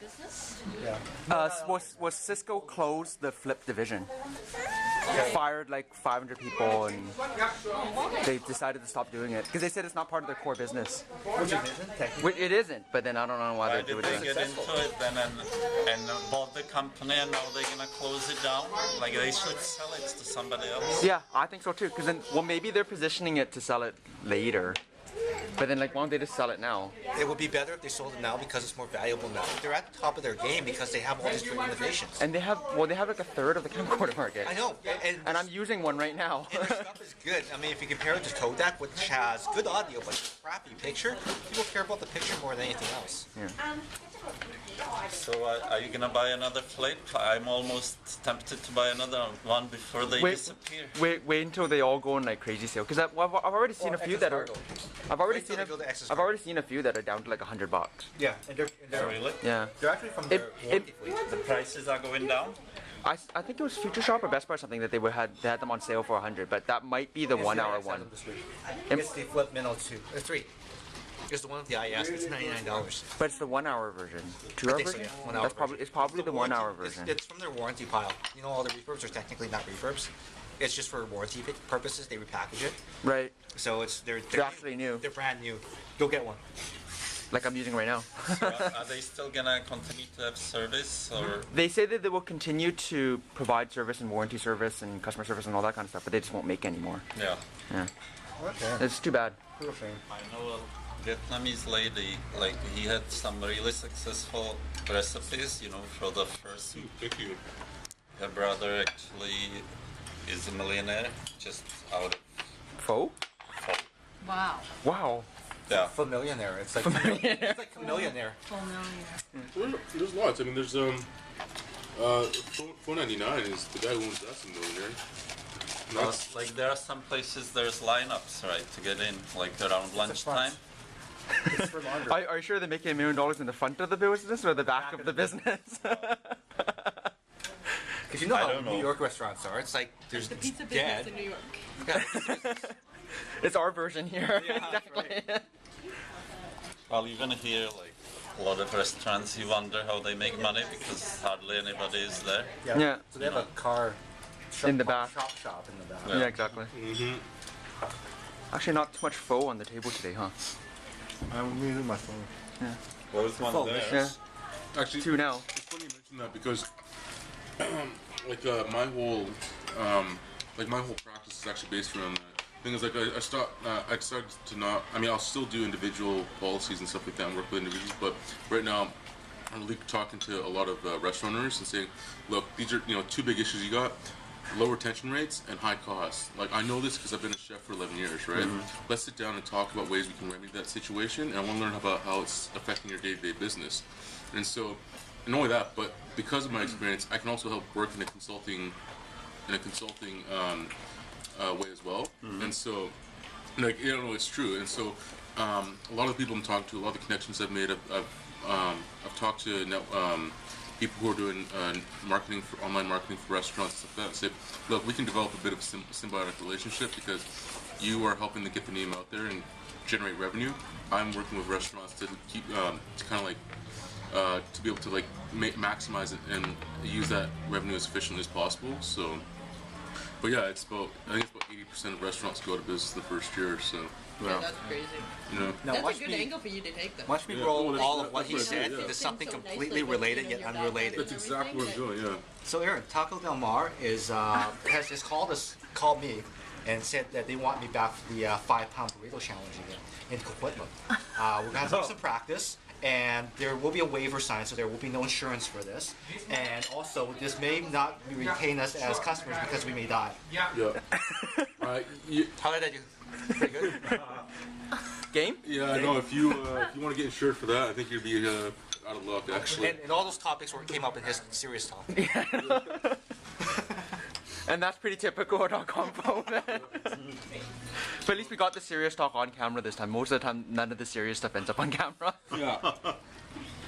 business? Was Cisco closed the flip division? Fired like 500 people, and they decided to stop doing it because they said it's not part of their core business. Which it isn't, technically. It isn't, but then I don't know why Why they did do it. they get into it then and bought the company and now they're gonna close it down? Like they should sell it to somebody else. Yeah, I think so too. Because then, well, maybe they're positioning it to sell it later. But then, like, why don't they just sell it now? It would be better if they sold it now because it's more valuable now. They're at the top of their game because they have all these great innovations. And they have like a third of the camcorder market. I know. And I'm using one right now. And their stuff is good. I mean, if you compare it to Kodak, which has good audio but crappy picture, people care about the picture more than anything else. Yeah. So are you gonna buy another flip? I'm almost tempted to buy another one before they disappear. Wait until they all go on like crazy sale. Because I've already seen a few that are. I've already seen a few that are down to like $100. Yeah, and they're Really? Yeah. they're actually from their warranty fleet. The prices are going down? I think it was Future Shop or Best Buy or something that they had them on sale for $100, but that might be the 1 hour one. It's the Flip Minnow 2 or 3. It's the one with the IS. It's $99. But it's the 1 hour version. 2 hour think so, version? yeah. 1 hour That's probably version. it's probably the 1 hour Warranty- version. It's from their warranty pile. You know, all the refurbs are technically not refurbs. It's just for warranty purposes. They repackage it. Right. So they're actually new. They're brand new. Go get one. Like I'm using right now. So are they still gonna continue to have service or? They say that they will continue to provide service and warranty service and customer service and all that kind of stuff, but they just won't make anymore. Yeah. Yeah. Okay. It's too bad. I know a Vietnamese lady, like he had some really successful recipes, you know, for the first. Thank you. Her brother actually is a millionaire, just out of Pho? Pho. Wow. Wow. Yeah. Familiar. It's like it's like Chameleonaire. Full million. There's lots. I mean, there's Pho 99 is the guy who owns that's a millionaire. And that's Like there are some places there's lineups, right, to get in, like around lunchtime. It's for laundry. Are you sure they're making $1 million in the front of the business or the back of the business? Because you know I how don't know. New York restaurants are. It's like there's The pizza dead. business in New York. Yeah. It's our version here. Yeah, exactly. Well, even here, like a lot of restaurants, you wonder how they make money because hardly anybody is there. Yeah. So they have a car shop, In the back. shop in the back. Yeah, exactly. Actually, not too much pho on the table today, huh? I'm using my phone. Well, there's one Pho, there. Yeah. actually 2 now. It's funny you mention that because like my whole practice is actually based around that. Thing is, like I started to not. I mean, I'll still do individual policies and stuff like that and work with individuals, but right now I'm really talking to a lot of restaurant owners and saying, look, these are 2 big issues you got: low retention rates and high costs. Like I know this because I've been a chef for 11 years, right? Let's sit down and talk about ways we can remedy that situation, and I want to learn about how it's affecting your day-to-day business. And so, not only that, but because of my experience, I can also help work in a consulting way as well. And so, like, it's true. And so, a lot of the people I'm talking to, a lot of the connections I've made, I've talked to people who are doing online marketing for restaurants and stuff like that. And say, look, we can develop a bit of a symbiotic relationship because you are helping to get the name out there and generate revenue. I'm working with restaurants to keep to kind of like to be able to like maximize it and use that revenue as efficiently as possible. So. But yeah, I think it's about 80% of restaurants go out of business the first year. So Yeah, that's crazy. Now, That's watch a good me, angle for you to take, though. watch me Yeah, roll well, all that's- of what he that's said right, yeah. into something So nicely completely with, related you know, yet your unrelated. that's exactly what I'm doing. Yeah. So Aaron, Taco Del Mar has called me and said that they want me back for the 5-pound burrito challenge again in Coquitlam. We're gonna have to do some practice, and there will be a waiver signed, so there will be no insurance for this. And also, this may not retain us as customers because we may die. Yeah. How did I do? Pretty good. Game? Yeah, I know. If you want to get insured for that, I think you'd be out of luck actually. And all those topics came up in his serious talk. And that's pretty typical of Com Pho, man. But at least we got the serious talk on camera this time. Most of the time, none of the serious stuff ends up on camera. Yeah.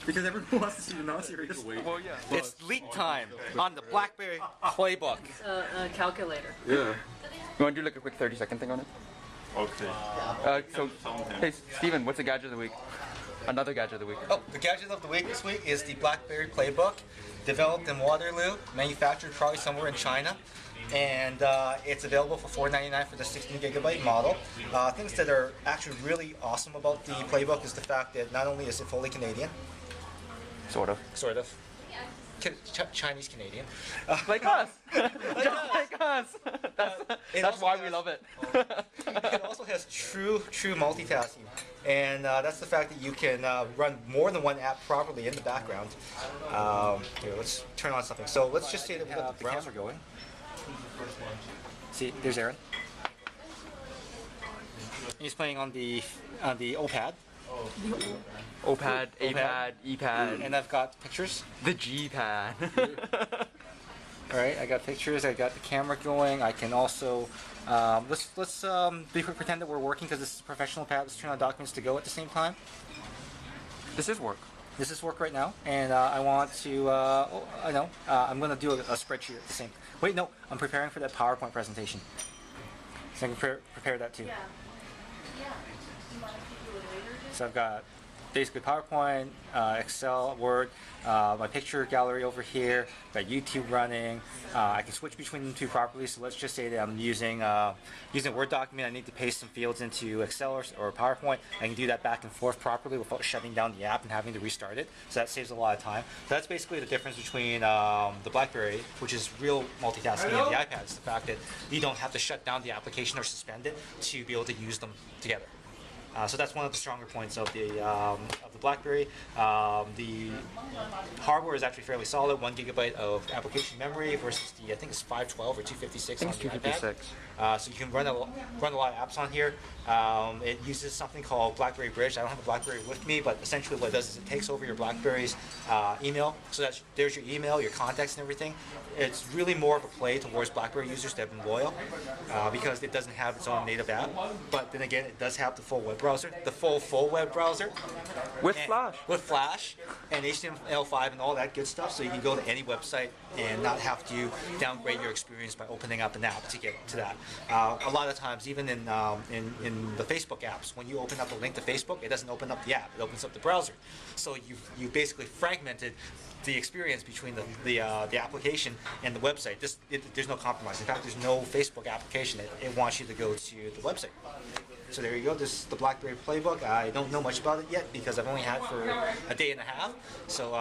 Because everyone wants to see the non-serious. Well, yeah. It's leak time on the BlackBerry PlayBook. Calculator. Yeah. You want to do like a quick 30-second thing on it? Okay. So, hey, Steven, what's the gadget of the week? Another gadget of the week. Oh, the gadget of the week this week is the BlackBerry PlayBook, developed in Waterloo, manufactured probably somewhere in China, and it's available for $4.99 for the 16GB model. Things that are actually really awesome about the PlayBook is the fact that not only is it fully Canadian, Sort of. Chinese Canadian, Like us. Just like us. That's why we love it. it also has true multitasking, and that's the fact that you can run more than one app properly in the background. Here, let's turn on something. So let's just say that we got the browser going. See, there's Aaron. He's playing on the OPAD. OPAD, APAD, EPAD, And I've got pictures. the G-pad. All right, I got pictures. I got the camera going. I can also let's pretend that we're working because this is a professional pad. Let's turn on documents to go at the same time. This is work. This is work right now, and I want to. I'm going to do a spreadsheet at the same. Wait, no, I'm preparing for that PowerPoint presentation. So I can prepare that too. So I've got basically PowerPoint, Excel, Word, my picture gallery over here, got YouTube running. I can switch between the two properly. So let's just say that I'm using a Word document. I need to paste some fields into Excel or PowerPoint. I can do that back and forth properly without shutting down the app and having to restart it. So that saves a lot of time. So that's basically the difference between the BlackBerry, which is real multitasking, and the iPad. It's the fact that you don't have to shut down the application or suspend it to be able to use them together. So that's one of the stronger points of the BlackBerry. The hardware is actually fairly solid, 1 GB of application memory versus the I think it's 512 or 256 on the iPad. So you can run a lot of apps on here. It uses something called BlackBerry Bridge. I don't have a BlackBerry with me, but essentially what it does is it takes over your BlackBerry's email. So there's your email, your contacts, and everything. It's really more of a play towards BlackBerry users that have been loyal because it doesn't have its own native app. But then again, it does have the full web browser, the full web browser. With Flash. With Flash and HTML5 and all that good stuff. So you can go to any website and not have to downgrade your experience by opening up an app to get to that. A lot of times, even in the Facebook apps, when you open up a link to Facebook, it doesn't open up the app; it opens up the browser. So you basically fragmented the experience between the application and the website. There's no compromise. In fact, there's no Facebook application. It wants you to go to the website. So there you go. This is the BlackBerry PlayBook. I don't know much about it yet because I've only had it for a day and a half. So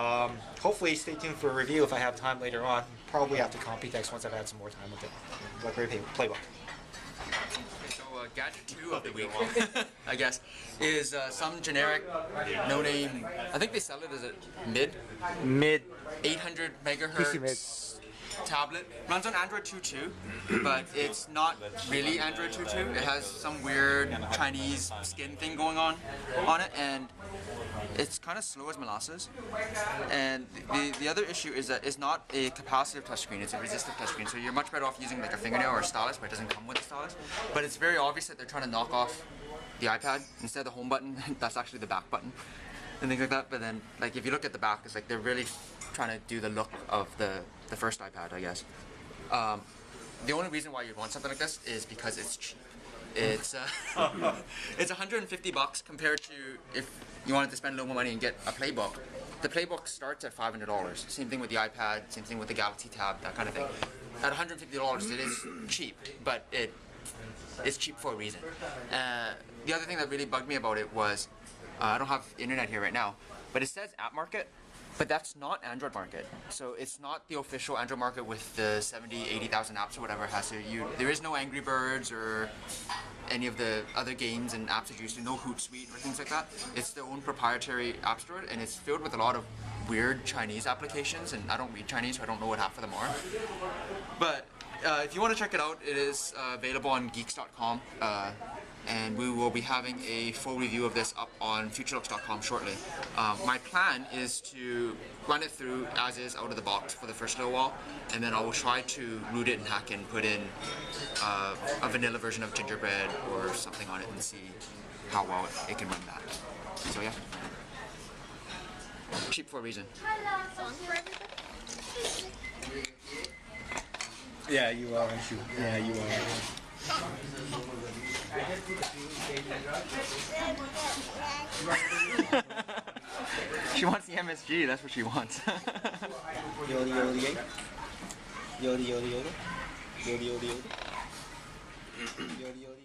hopefully stay tuned for a review if I have time later on. Probably after Computex once I've had some more time with it. BlackBerry PlayBook. So gadget 2 of the week, I guess, is some generic, no-name. I think they sell it as a mid 800 megahertz tablet. Runs on Android 2.2, but it's not really Android 2.2. It has some weird Chinese skin thing going on it, and it's kind of slow as molasses. And the other issue is that it's not a capacitive touchscreen, it's a resistive touchscreen. So you're much better off using like a fingernail or a stylus, but it doesn't come with a stylus. But it's very obvious that they're trying to knock off the iPad. Instead of the home button, that's actually the back button and things like that. But then, like, if you look at the back, it's like they're really trying to do the look of the first iPad, I guess. The only reason why you'd want something like this is because it's cheap. It's it's $150 compared to if you wanted to spend a little more money and get a PlayBook. The PlayBook starts at $500. Same thing with the iPad, same thing with the Galaxy Tab, that kind of thing. At $150, it is cheap, but it's cheap for a reason. The other thing that really bugged me about it was, I don't have internet here right now, but it says App Market, but that's not Android Market. So it's not the official Android Market with the 70, 80,000 apps or whatever it has to. There is no Angry Birds or any of the other games and apps that you used to, no Hootsuite or things like that. It's their own proprietary app store, and it's filled with a lot of weird Chinese applications, and I don't read Chinese, so I don't know what half of them are. But if you want to check it out, it is available on geeks.com. And we will be having a full review of this up on futurelooks.com shortly. My plan is to run it through as is out of the box for the first little while, and then I will try to root it and hack and put in a vanilla version of Gingerbread or something on it and see how well it can run that. So yeah, cheap for a reason. Yeah, you are, aren't you? Yeah, you are. She wants the MSG, that's what she wants. Yoda, yoda, yoda. Yoda, yoda, yoda. Yoda, yoda, yoda. Yoda, yoda, yoda.